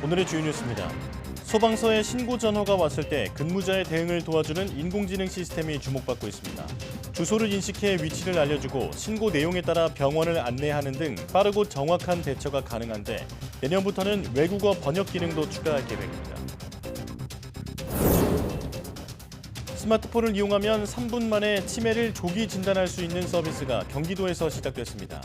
오늘의 주요 뉴스입니다. 소방서에 신고 전화가 왔을 때 근무자의 대응을 도와주는 인공지능 시스템이 주목받고 있습니다. 주소를 인식해 위치를 알려주고 신고 내용에 따라 병원을 안내하는 등 빠르고 정확한 대처가 가능한데 내년부터는 외국어 번역 기능도 추가할 계획입니다. 스마트폰을 이용하면 3분 만에 치매를 조기 진단할 수 있는 서비스가 경기도에서 시작됐습니다.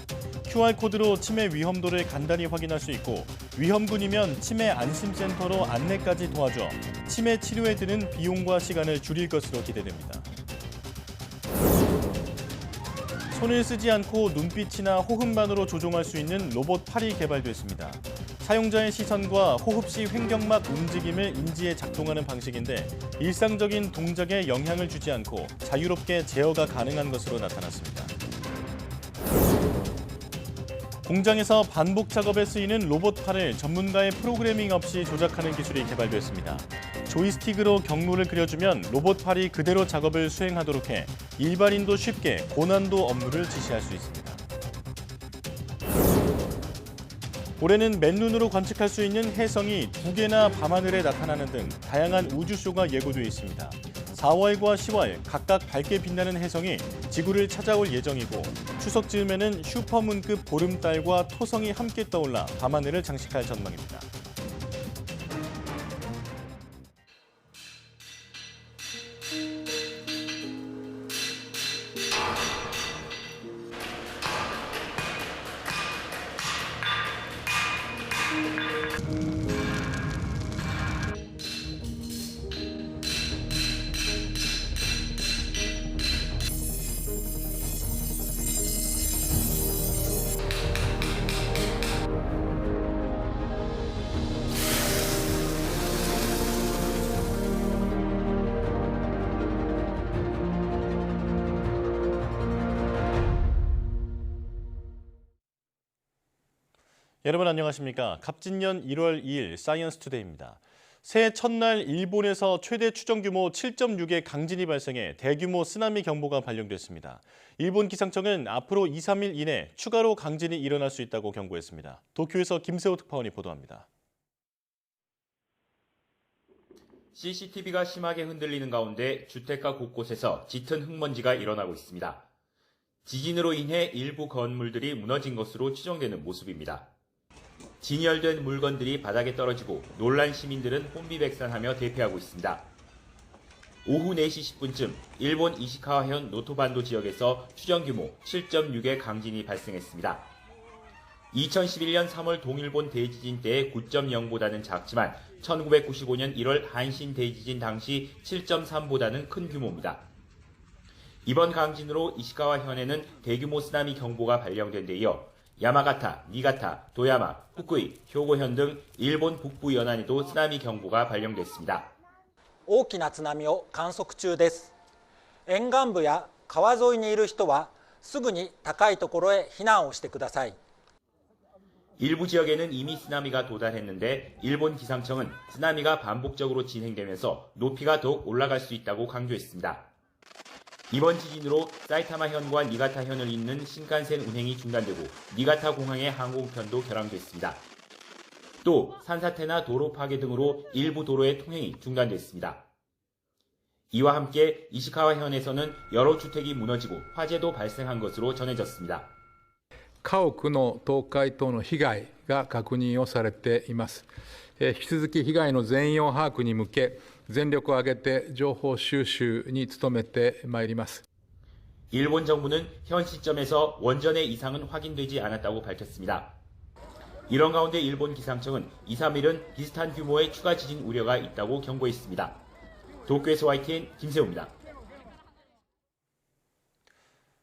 QR코드로 치매 위험도를 간단히 확인할 수 있고 위험군이면 치매 안심센터로 안내까지 도와줘 치매 치료에 드는 비용과 시간을 줄일 것으로 기대됩니다. 손을 쓰지 않고 눈빛이나 호흡만으로 조종할 수 있는 로봇 팔이 개발됐습니다. 사용자의 시선과 호흡 시 횡격막 움직임을 인지해 작동하는 방식인데 일상적인 동작에 영향을 주지 않고 자유롭게 제어가 가능한 것으로 나타났습니다. 공장에서 반복 작업에 쓰이는 로봇 팔을 전문가의 프로그래밍 없이 조작하는 기술이 개발됐습니다. 조이스틱으로 경로를 그려주면 로봇 팔이 그대로 작업을 수행하도록 해 일반인도 쉽게 고난도 업무를 지시할 수 있습니다. 올해는 맨눈으로 관측할 수 있는 혜성이 2개나 밤하늘에 나타나는 등 다양한 우주쇼가 예고돼 있습니다. 4월과 10월 각각 밝게 빛나는 혜성이 지구를 찾아올 예정이고 추석 즈음에는 슈퍼문급 보름달과 토성이 함께 떠올라 밤하늘을 장식할 전망입니다. 여러분 안녕하십니까? 갑진년 1월 2일 사이언스 투데이입니다. 새해 첫날 일본에서 최대 추정 규모 7.6의 강진이 발생해 대규모 쓰나미 경보가 발령됐습니다. 일본 기상청은 앞으로 2, 3일 이내 추가로 강진이 일어날 수 있다고 경고했습니다. 도쿄에서 김세호 특파원이 보도합니다. CCTV가 심하게 흔들리는 가운데 주택가 곳곳에서 짙은 흙먼지가 일어나고 있습니다. 지진으로 인해 일부 건물들이 무너진 것으로 추정되는 모습입니다. 진열된 물건들이 바닥에 떨어지고 놀란 시민들은 혼비백산하며 대피하고 있습니다. 오후 4시 10분쯤 일본 이시카와현 노토반도 지역에서 추정 규모 7.6의 강진이 발생했습니다. 2011년 3월 동일본 대지진 때의 9.0보다는 작지만 1995년 1월 한신 대지진 당시 7.3보다는 큰 규모입니다. 이번 강진으로 이시카와현에는 대규모 쓰나미 경보가 발령된 데 이어 야마가타, 니가타, 도야마, 후쿠이, 효고현 등 일본 북부 연안에도 쓰나미 경보가 발령됐습니다. 大きな津波を観測中です。沿岸部や川沿いにいる人はすぐに高いところへ避難をしてください。 일부 지역에는 이미 쓰나미가 도달했는데 일본 기상청은 쓰나미가 반복적으로 진행되면서 높이가 더욱 올라갈 수 있다고 강조했습니다. 이번 지진으로 사이타마현과 니가타현을 잇는 신칸센 운행이 중단되고 니가타 공항의 항공편도 결항됐습니다. 또 산사태나 도로 파괴 등으로 일부 도로의 통행이 중단됐습니다. 이와 함께 이시카와현에서는 여러 주택이 무너지고 화재도 발생한 것으로 전해졌습니다. 家屋の倒壊等の被害が確認をされています。引き続き被害の全容把握に向け全力を挙げて情報収集に努めてまいります。 일본 정부는 현 시점에서 원전의 이상은 확인되지 않았다고 밝혔습니다. 이런 가운데 일본 기상청은 2, 3일은 비슷한 규모의 추가 지진 우려가 있다고 경고했습니다. 도쿄에서 YTN 김세호입니다.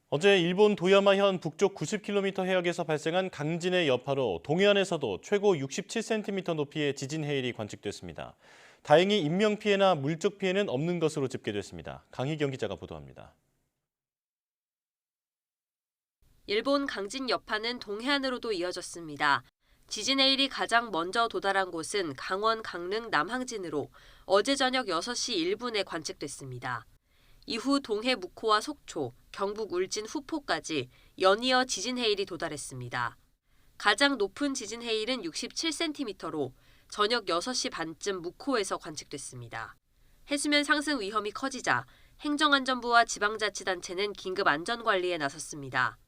어제 일본 도야마현 북쪽 90km 해역에서 발생한 강진의 여파로 동해안에서도 최고 67cm 높이의 지진 해일이 관측됐습니다. 다행히 인명피해나 물적 피해는 없는 것으로 집계됐습니다. 강희경 기자가 보도합니다. 일본 강진 여파는 동해안으로도 이어졌습니다. 지진 해일이 가장 먼저 도달한 곳은 강원 강릉 남항진으로 어제 저녁 6시 1분에 관측됐습니다. 이후 동해 묵호와 속초, 경북 울진 후포까지 연이어 지진 해일이 도달했습니다. 가장 높은 지진 해일은 67cm로 저녁 6시 반쯤 묵호에서 관측됐습니다. 해수면 상승 위험이 커지자 행정안전부와 지방자치단체는 긴급 안전관리에 나섰습니다.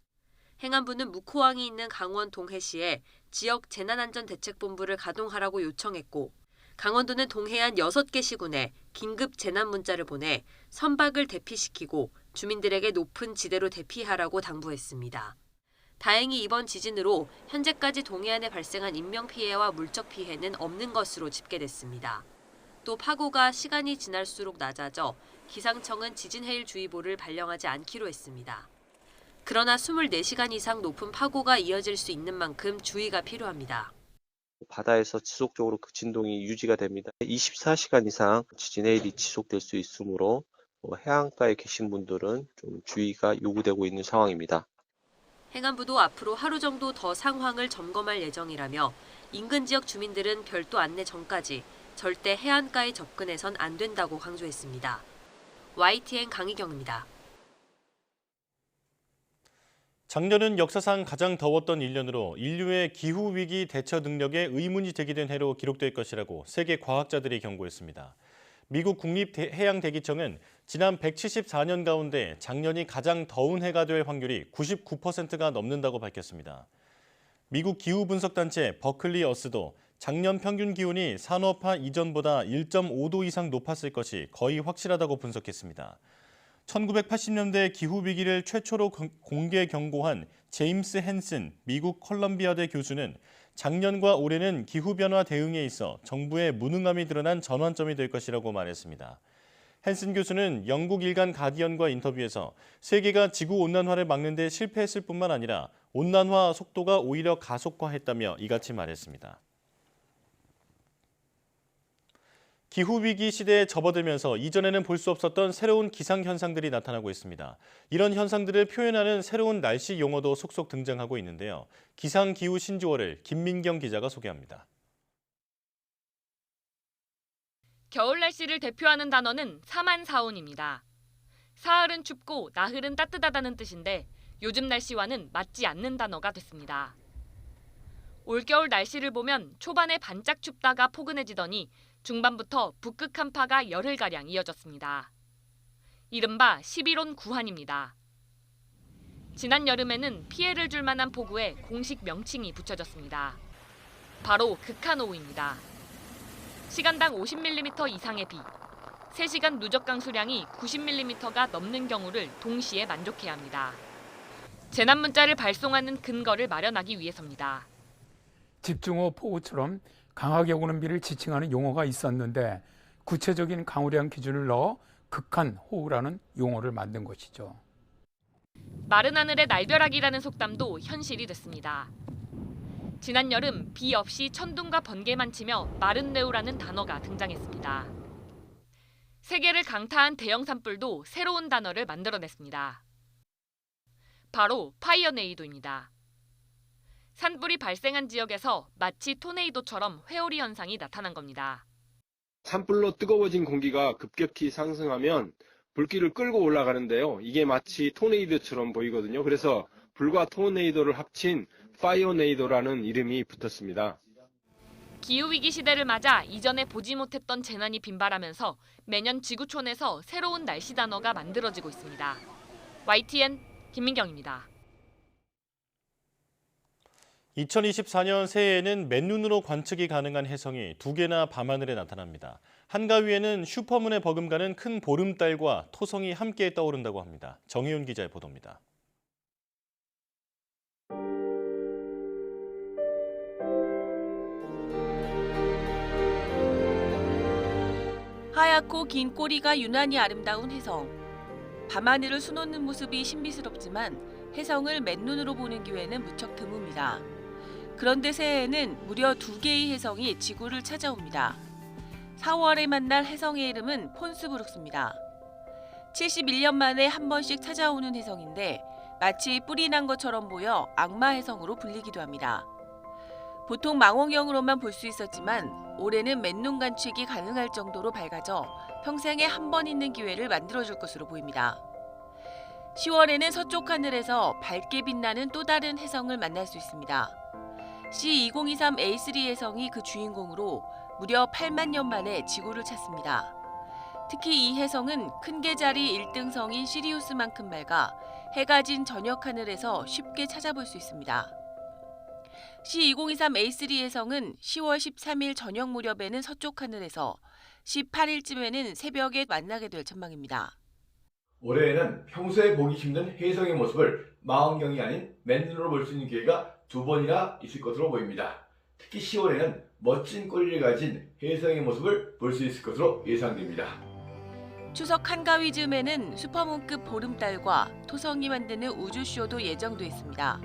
행안부는 묵호항이 있는 강원 동해시에 지역 재난안전대책본부를 가동하라고 요청했고, 강원도는 동해안 6개 시군에 긴급 재난 문자를 보내 선박을 대피시키고 주민들에게 높은 지대로 대피하라고 당부했습니다. 다행히 이번 지진으로 현재까지 동해안에 발생한 인명피해와 물적 피해는 없는 것으로 집계됐습니다. 또 파고가 시간이 지날수록 낮아져 기상청은 지진해일주의보를 발령하지 않기로 했습니다. 그러나 24시간 이상 높은 파고가 이어질 수 있는 만큼 주의가 필요합니다. 바다에서 지속적으로 그 진동이 유지가 됩니다. 24시간 이상 지진해일이 지속될 수 있으므로 해안가에 계신 분들은 좀 주의가 요구되고 있는 상황입니다. 행안부도 앞으로 하루 정도 더 상황을 점검할 예정이라며 인근 지역 주민들은 별도 안내 전까지 절대 해안가에 접근해선 안 된다고 강조했습니다. YTN 강희경입니다. 작년은 역사상 가장 더웠던 1년으로 인류의 기후위기 대처 능력에 의문이 제기된 해로 기록될 것이라고 세계 과학자들이 경고했습니다. 미국 국립해양대기청은 지난 174년 가운데 작년이 가장 더운 해가 될 확률이 99%가 넘는다고 밝혔습니다. 미국 기후분석단체 버클리 어스도 작년 평균 기온이 산업화 이전보다 1.5도 이상 높았을 것이 거의 확실하다고 분석했습니다. 1980년대 기후위기를 최초로 공개 경고한 제임스 헨슨 미국 컬럼비아대 교수는 작년과 올해는 기후변화 대응에 있어 정부의 무능함이 드러난 전환점이 될 것이라고 말했습니다. 헨슨 교수는 영국 일간 가디언과 인터뷰에서 세계가 지구온난화를 막는 데 실패했을 뿐만 아니라 온난화 속도가 오히려 가속화했다며 이같이 말했습니다. 기후위기 시대에 접어들면서 이전에는 볼 수 없었던 새로운 기상현상들이 나타나고 있습니다. 이런 현상들을 표현하는 새로운 날씨 용어도 속속 등장하고 있는데요. 기상기후 신조어를 김민경 기자가 소개합니다. 겨울 날씨를 대표하는 단어는 사만사온입니다. 사흘은 춥고 나흘은 따뜻하다는 뜻인데 요즘 날씨와는 맞지 않는 단어가 됐습니다. 올겨울 날씨를 보면 초반에 반짝 춥다가 포근해지더니 중반부터 북극 한파가 열흘가량 이어졌습니다. 이른바 11온 구한입니다. 지난 여름에는 피해를 줄 만한 폭우에 공식 명칭이 붙여졌습니다. 바로 극한호우입니다. 시간당 50mm 이상의 비, 3시간 누적 강수량이 90mm가 넘는 경우를 동시에 만족해야 합니다. 재난 문자를 발송하는 근거를 마련하기 위해서입니다. 집중호우 폭우처럼 강하게 오는 비를 지칭하는 용어가 있었는데 구체적인 강우량 기준을 넣어 극한호우라는 용어를 만든 것이죠. 마른 하늘의 날벼락이라는 속담도 현실이 됐습니다. 지난 여름 비 없이 천둥과 번개만 치며 마른 뇌우라는 단어가 등장했습니다. 세계를 강타한 대형 산불도 새로운 단어를 만들어냈습니다. 바로 파이어네이도입니다. 산불이 발생한 지역에서 마치 토네이도처럼 회오리 현상이 나타난 겁니다. 산불로 뜨거워진 공기가 급격히 상승하면 불길을 끌고 올라가는데요. 이게 마치 토네이도처럼 보이거든요. 그래서 불과 토네이도를 합친 파이어네이도라는 이름이 붙었습니다. 기후위기 시대를 맞아 이전에 보지 못했던 재난이 빈발하면서 매년 지구촌에서 새로운 날씨 단어가 만들어지고 있습니다. YTN 김민경입니다. 2024년 새해에는 맨눈으로 관측이 가능한 혜성이 2개나 밤하늘에 나타납니다. 한가위에는 슈퍼문에 버금가는 큰 보름달과 토성이 함께 떠오른다고 합니다. 정혜윤 기자의 보도입니다. 하얗고 긴 꼬리가 유난히 아름다운 혜성. 밤하늘을 수놓는 모습이 신비스럽지만 혜성을 맨눈으로 보는 기회는 무척 드뭅니다. 그런데 새해에는 무려 2개의 혜성이 지구를 찾아옵니다. 4월에 만날 혜성의 이름은 폰스브룩스입니다. 71년 만에 한 번씩 찾아오는 혜성인데 마치 뿔이 난 것처럼 보여 악마 혜성으로 불리기도 합니다. 보통 망원경으로만 볼 수 있었지만 올해는 맨눈 관측이 가능할 정도로 밝아져 평생에 한 번 있는 기회를 만들어줄 것으로 보입니다. 10월에는 서쪽 하늘에서 밝게 빛나는 또 다른 혜성을 만날 수 있습니다. C2023A3 혜성이 그 주인공으로 무려 8만 년 만에 지구를 찾습니다. 특히 이 혜성은 큰 계자리 1등성인 시리우스만큼 맑아 해가 진 저녁 하늘에서 쉽게 찾아볼 수 있습니다. C2023A3 혜성은 10월 13일 저녁 무렵에는 서쪽 하늘에서 18일쯤에는 새벽에 만나게 될 전망입니다. 올해에는 평소에 보기 힘든 혜성의 모습을 망원경이 아닌 맨눈으로 볼 수 있는 기회가 2번이나 있을 것으로 보입니다. 특히 10월에는 멋진 꼬리를 가진 혜성의 모습을 볼 수 있을 것으로 예상됩니다. 추석 한가위 즈음에는 슈퍼문급 보름달과 토성이 만드는 우주쇼도 예정돼 있습니다.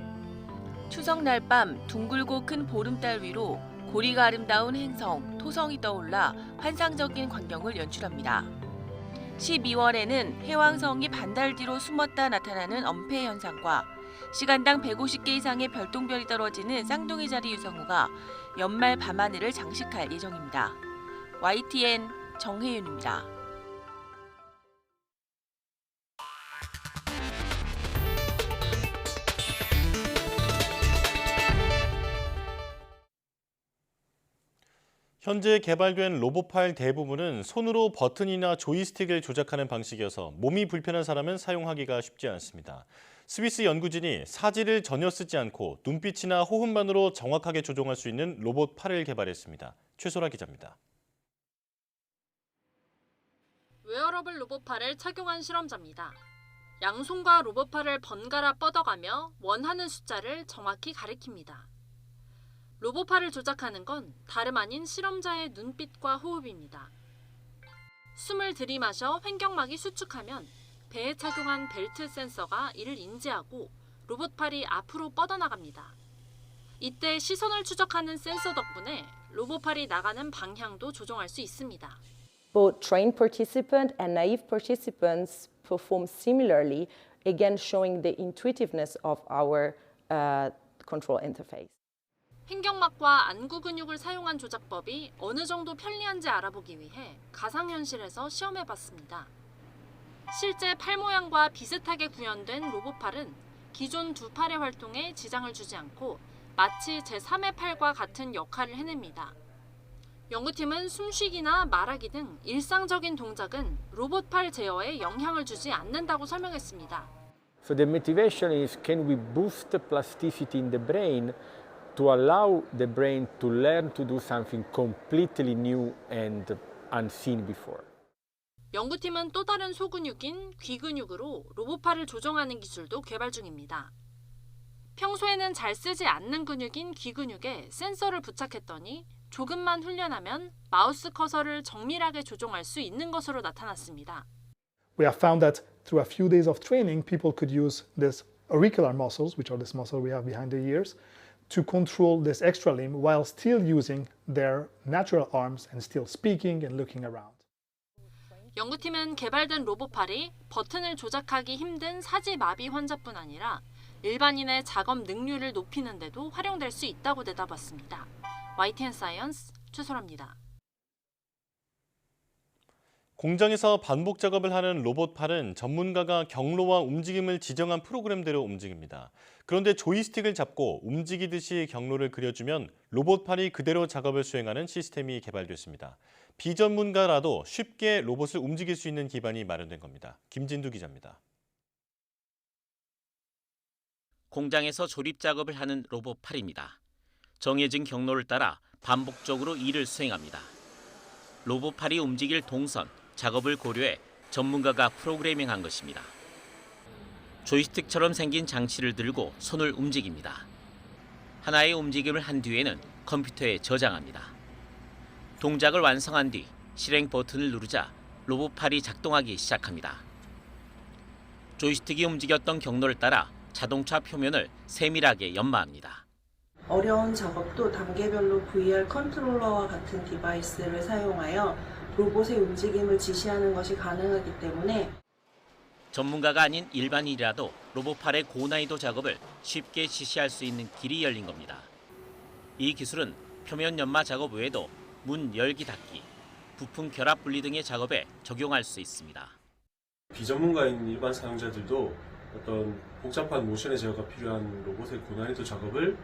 추석 날 밤 둥글고 큰 보름달 위로 고리가 아름다운 행성, 토성이 떠올라 환상적인 광경을 연출합니다. 12월에는 해왕성이 반달 뒤로 숨었다 나타나는 엄폐 현상과 시간당 150개 이상의 별똥별이 떨어지는 쌍둥이 자리 유성우가 연말 밤하늘을 장식할 예정입니다. YTN 정혜윤입니다. 현재 개발된 로봇팔 대부분은 손으로 버튼이나 조이스틱을 조작하는 방식이어서 몸이 불편한 사람은 사용하기가 쉽지 않습니다. 스위스 연구진이 사지를 전혀 쓰지 않고 눈빛이나 호흡만으로 정확하게 조종할 수 있는 로봇팔을 개발했습니다. 최소라 기자입니다. 웨어러블 로봇팔을 착용한 실험자입니다. 양손과 로봇팔을 번갈아 뻗어가며 원하는 숫자를 정확히 가리킵니다. 로봇팔을 조작하는 건 다름 아닌 실험자의 눈빛과 호흡입니다. 숨을 들이마셔 횡격막이 수축하면 배에 착용한 벨트 센서가 이를 인지하고 로봇팔이 앞으로 뻗어나갑니다. 이때 시선을 추적하는 센서 덕분에 로봇팔이 나가는 방향도 조정할 수 있습니다. Both trained participants and naive participants perform similarly, again showing the intuitiveness of our control interface. 횡격막과 안구 근육을 사용한 조작법이 어느 정도 편리한지 알아보기 위해 가상현실에서 시험해봤습니다. 실제 팔 모양과 비슷하게 구현된 로봇팔은 기존 두 팔의 활동에 지장을 주지 않고 마치 제3의 팔과 같은 역할을 해냅니다. 연구팀은 숨쉬기나 말하기 등 일상적인 동작은 로봇팔 제어에 영향을 주지 않는다고 설명했습니다. So the motivation is, can we boost the plasticity in the brain to allow the brain to learn to do something completely new and unseen before. 연구팀은 또 다른 소근육인 귀근육으로 로봇팔을 조정하는 기술도 개발 중입니다. 평소에는 잘 쓰지 않는 근육인 귀근육에 센서를 부착했더니 조금만 훈련하면 마우스 커서를 정밀하게 조종할 수 있는 것으로 나타났습니다. We have found that through a few days of training, people could use these auricular muscles, which are this muscle we have behind the ears, to control this extra limb while still using their natural arms and still speaking and looking around. 연구팀은 개발된 로봇팔이 버튼을 조작하기 힘든 사지 마비 환자뿐 아니라 일반인의 작업 능률을 높이는 데도 활용될 수 있다고 내다봤습니다. YTN 사이언스 최소라입니다. 공장에서 반복 작업을 하는 로봇팔은 전문가가 경로와 움직임을 지정한 프로그램대로 움직입니다. 그런데 조이스틱을 잡고 움직이듯이 경로를 그려주면 로봇팔이 그대로 작업을 수행하는 시스템이 개발됐습니다. 비전문가라도 쉽게 로봇을 움직일 수 있는 기반이 마련된 겁니다. 김진두 기자입니다. 공장에서 조립 작업을 하는 로봇팔입니다. 정해진 경로를 따라 반복적으로 일을 수행합니다. 로봇팔이 움직일 동선, 작업을 고려해 전문가가 프로그래밍한 것입니다. 조이스틱처럼 생긴 장치를 들고 손을 움직입니다. 하나의 움직임을 한 뒤에는 컴퓨터에 저장합니다. 동작을 완성한 뒤 실행 버튼을 누르자 로봇팔이 작동하기 시작합니다. 조이스틱이 움직였던 경로를 따라 자동차 표면을 세밀하게 연마합니다. 어려운 작업도 단계별로 VR 컨트롤러와 같은 디바이스를 사용하여 로봇의 움직임을 지시하는 것이 가능하기 때문에 전문가가 아닌 일반인이라도 로봇팔의 고난이도 작업을 쉽게 지시할 수 있는 길이 열린 겁니다. 이 기술은 표면 연마 작업 외에도 문 열기 닫기, 부품 결합 분리 등의 작업에 적용할 수 있습니다. 비전문가인 일반 사용자들도 어떤 복잡한 모션의 제어가 필요한 로봇의 고난이도 작업을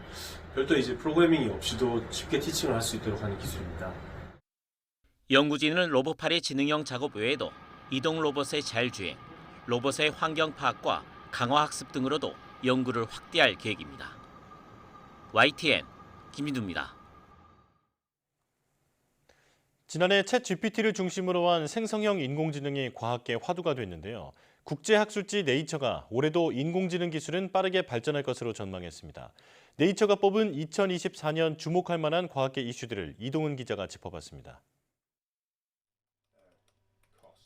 별도 이제 프로그래밍이 없이도 쉽게 티칭을 할 수 있도록 하는 기술입니다. 연구진은 로봇팔의 지능형 작업 외에도 이동 로봇의 자율주행, 로봇의 환경 파악과 강화 학습 등으로도 연구를 확대할 계획입니다. YTN 김민두입니다. 지난해 챗 GPT를 중심으로 한 생성형 인공지능이 과학계 화두가 됐는데요. 국제학술지 네이처가 올해도 인공지능 기술은 빠르게 발전할 것으로 전망했습니다. 네이처가 뽑은 2024년 주목할 만한 과학계 이슈들을 이동은 기자가 짚어봤습니다.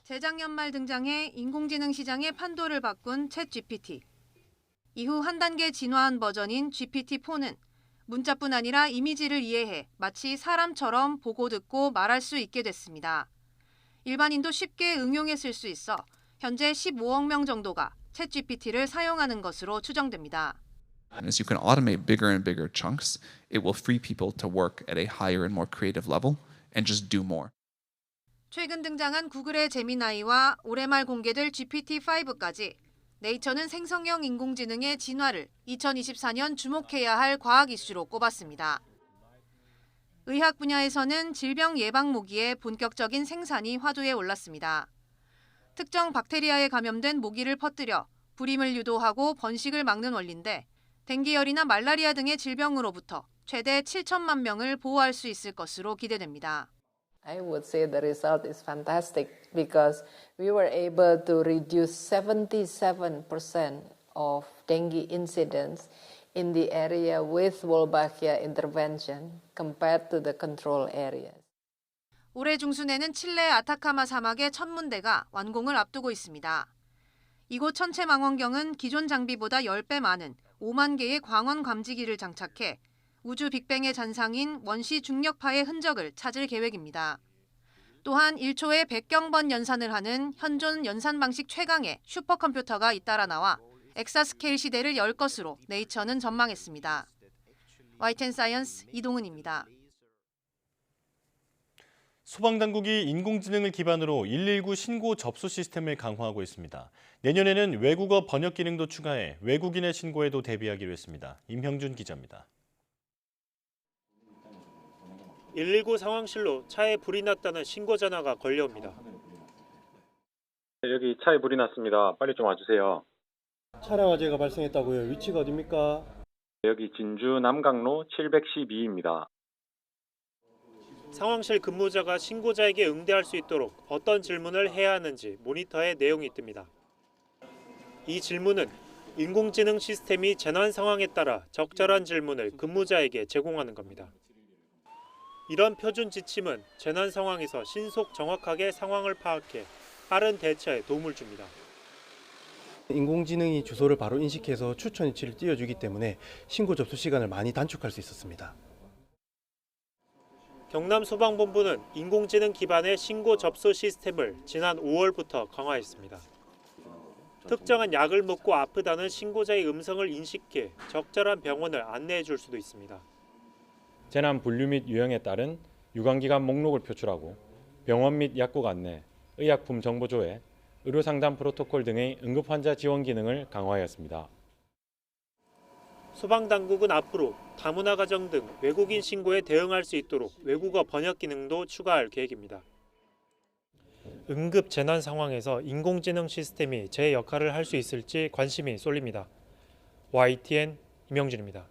재작년 말 등장해 인공지능 시장의 판도를 바꾼 챗 GPT. 이후 한 단계 진화한 버전인 GPT-4는 문자뿐 아니라 이미지를 이해해 마치 사람처럼 보고 듣고 말할 수 있게 됐습니다. 일반인도 쉽게 응용해 쓸 수 있어 현재 15억 명 정도가 챗 GPT를 사용하는 것으로 추정됩니다. As you can automate bigger and bigger chunks, it will free people to work at a higher and more creative level and just do more. 최근 등장한 구글의 제미나이와 올해 말 공개될 GPT-5까지 네이처는 생성형 인공지능의 진화를 2024년 주목해야 할 과학 이슈로 꼽았습니다. 의학 분야에서는 질병 예방 모기의 본격적인 생산이 화두에 올랐습니다. 특정 박테리아에 감염된 모기를 퍼뜨려 불임을 유도하고 번식을 막는 원리인데 댕기열이나 말라리아 등의 질병으로부터 최대 7천만 명을 보호할 수 있을 것으로 기대됩니다. I would say the result is fantastic because we were able to reduce 77% of dengue incidents in the area with Wolbachia intervention compared to the control areas. 올해 중순에는 칠레 아타카마 사막의 천문대가 완공을 앞두고 있습니다. 이곳 천체망원경은 기존 장비보다 10배 많은 5만 개의 광원 감지기를 장착해 우주 빅뱅의 잔상인 원시 중력파의 흔적을 찾을 계획입니다. 또한 1초에 100경번 연산을 하는 현존 연산 방식 최강의 슈퍼컴퓨터가 잇따라 나와 엑사스케일 시대를 열 것으로 네이처는 전망했습니다. YTN 사이언스 이동은입니다. 소방당국이 인공지능을 기반으로 119 신고 접수 시스템을 강화하고 있습니다. 내년에는 외국어 번역 기능도 추가해 외국인의 신고에도 대비하기로 했습니다. 임형준 기자입니다. 119 상황실로 차에 불이 났다는 신고 전화가 걸려옵니다. 여기 차에 불이 났습니다. 빨리 좀 와주세요. 차량 화재가 발생했다고요. 위치가 어디입니까? 여기 진주 남강로 712입니다. 상황실 근무자가 신고자에게 응대할 수 있도록 어떤 질문을 해야 하는지 모니터에 내용이 뜹니다. 이 질문은 인공지능 시스템이 재난 상황에 따라 적절한 질문을 근무자에게 제공하는 겁니다. 이런 표준 지침은 재난 상황에서 신속 정확하게 상황을 파악해 빠른 대처에 도움을 줍니다. 인공지능이 주소를 바로 인식해서 추천 위치를 띄워주기 때문에 신고 접수 시간을 많이 단축할 수 있었습니다. 경남소방본부는 인공지능 기반의 신고 접수 시스템을 지난 5월부터 강화했습니다. 특정한 약을 먹고 아프다는 신고자의 음성을 인식해 적절한 병원을 안내해 줄 수도 있습니다. 재난 분류 및 유형에 따른 유관기관 목록을 표출하고 병원 및 약국 안내, 의약품 정보 조회, 의료상담 프로토콜 등의 응급환자 지원 기능을 강화하였습니다. 소방당국은 앞으로 다문화 가정 등 외국인 신고에 대응할 수 있도록 외국어 번역 기능도 추가할 계획입니다. 응급 재난 상황에서 인공지능 시스템이 제 역할을 할 수 있을지 관심이 쏠립니다. YTN 임영준입니다.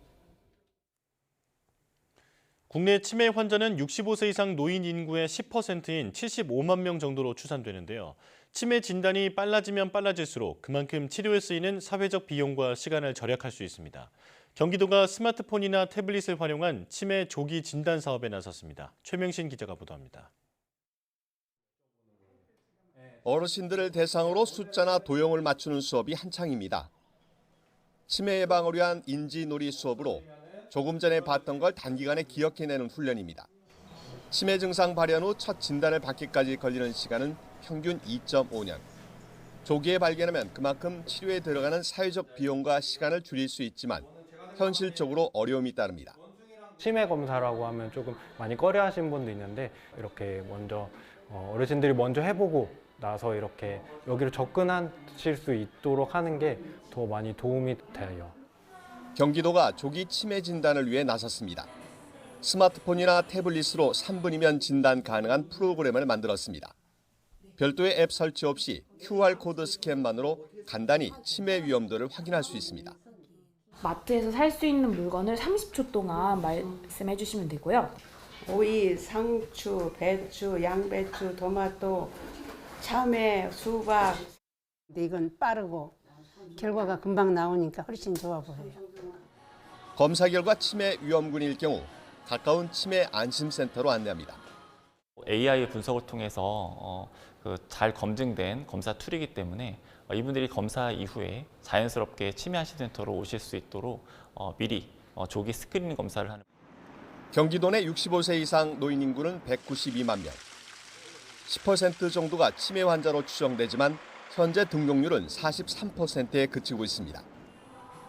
국내 치매 환자는 65세 이상 노인 인구의 10%인 75만 명 정도로 추산되는데요. 치매 진단이 빨라지면 빨라질수록 그만큼 치료에 쓰이는 사회적 비용과 시간을 절약할 수 있습니다. 경기도가 스마트폰이나 태블릿을 활용한 치매 조기 진단 사업에 나섰습니다. 최명신 기자가 보도합니다. 어르신들을 대상으로 숫자나 도형을 맞추는 수업이 한창입니다. 치매 예방을 위한 인지놀이 수업으로 조금 전에 봤던 걸 단기간에 기억해내는 훈련입니다. 치매 증상 발현 후 첫 진단을 받기까지 걸리는 시간은 평균 2.5년. 조기에 발견하면 그만큼 치료에 들어가는 사회적 비용과 시간을 줄일 수 있지만 현실적으로 어려움이 따릅니다. 치매 검사라고 하면 조금 많이 꺼려하시는 분도 있는데 이렇게 먼저 어르신들이 먼저 해보고 나서 이렇게 여기로 접근하실 수 있도록 하는 게 더 많이 도움이 돼요. 경기도가 조기 치매 진단을 위해 나섰습니다. 스마트폰이나 태블릿으로 3분이면 진단 가능한 프로그램을 만들었습니다. 별도의 앱 설치 없이 QR코드 스캔만으로 간단히 치매 위험도를 확인할 수 있습니다. 마트에서 살 수 있는 물건을 30초 동안 말씀해 주시면 되고요. 오이, 상추, 배추, 양배추, 토마토, 참외, 수박. 근데 이건 빠르고 결과가 금방 나오니까 훨씬 좋아 보여요. 검사 결과 치매 위험군일 경우 가까운 치매 안심센터로 안내합니다. AI 분석을 통해서 잘 검증된 검사 툴이기 때문에 이분들이 검사 이후에 자연스럽게 치매 안심센터로 오실 수 있도록 미리 조기 스크리닝 검사를 하는. 경기도 내 65세 이상 노인 인구는 192만 명. 10% 정도가 치매 환자로 추정되지만 현재 등록률은 43%에 그치고 있습니다.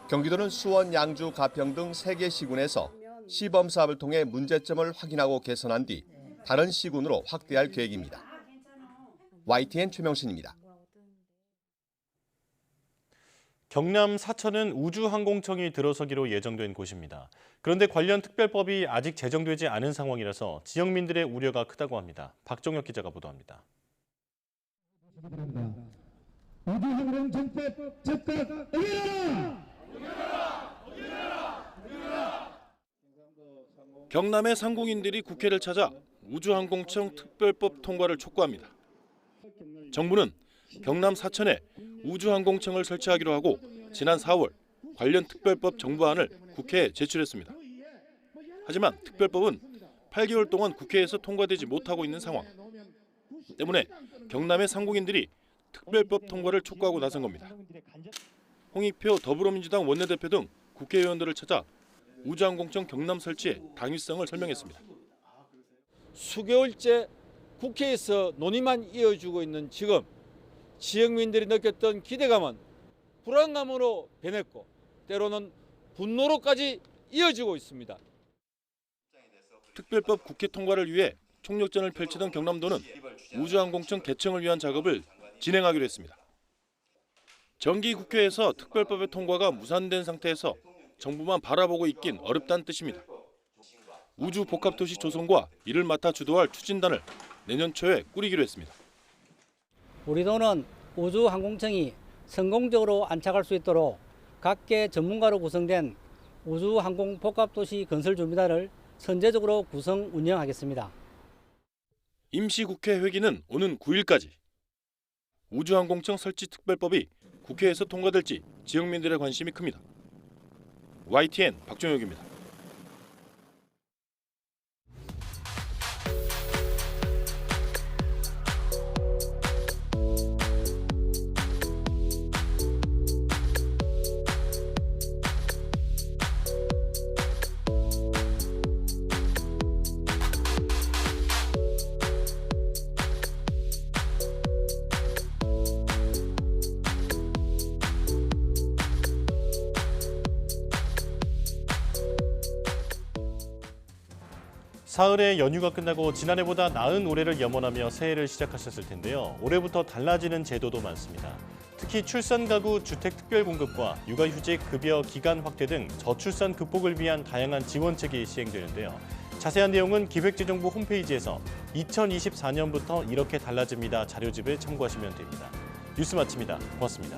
경기도는 수원, 양주, 가평 등 3개 시군에서 시범 사업을 통해 문제점을 확인하고 개선한 뒤 다른 시군으로 확대할 계획입니다. YTN 최명신입니다. 경남 사천은 우주항공청이 들어서기로 예정된 곳입니다. 그런데 관련 특별법이 아직 제정되지 않은 상황이라서 지역민들의 우려가 크다고 합니다. 박정혁 기자가 보도합니다. 우주항공청법 즉각 의결하라! 경남의 상공인들이 국회를 찾아 우주항공청 특별법 통과를 촉구합니다. 정부는 경남 사천에 우주항공청을 설치하기로 하고 지난 4월 관련 특별법 정부안을 국회에 제출했습니다. 하지만 특별법은 8개월 동안 국회에서 통과되지 못하고 있는 상황 때문에 경남의 상공인들이 특별법 통과를 촉구하고 나선 겁니다. 홍익표 더불어민주당 원내대표 등 국회의원들을 찾아 우주항공청 경남 설치의 당위성을 설명했습니다. 수개월째 국회에서 논의만 이어지고 있는 지금 지역민들이 느꼈던 기대감은 불안감으로 변했고 때로는 분노로까지 이어지고 있습니다. 특별법 국회 통과를 위해 총력전을 펼치던 경남도는 우주항공청 개청을 위한 작업을 진행하기로 했습니다. 정기국회에서 특별법의 통과가 무산된 상태에서 정부만 바라보고 있긴 어렵다는 뜻입니다. 우주복합도시 조성과 이를 맡아 주도할 추진단을 내년 초에 꾸리기로 했습니다. 우리 도는 우주항공청이 성공적으로 안착할 수 있도록 각계 전문가로 구성된 우주항공복합도시 건설준비단을 선제적으로 구성 운영하겠습니다. 임시국회 회기는 오는 9일까지. 우주항공청 설치 특별법이 국회에서 통과될지 지역민들의 관심이 큽니다. YTN 박종혁입니다. 사흘의 연휴가 끝나고 지난해보다 나은 올해를 염원하며 새해를 시작하셨을 텐데요. 올해부터 달라지는 제도도 많습니다. 특히 출산 가구 주택 특별 공급과 육아휴직 급여 기간 확대 등 저출산 극복을 위한 다양한 지원책이 시행되는데요. 자세한 내용은 기획재정부 홈페이지에서 2024년부터 이렇게 달라집니다 자료집을 참고하시면 됩니다. 뉴스 마칩니다. 고맙습니다.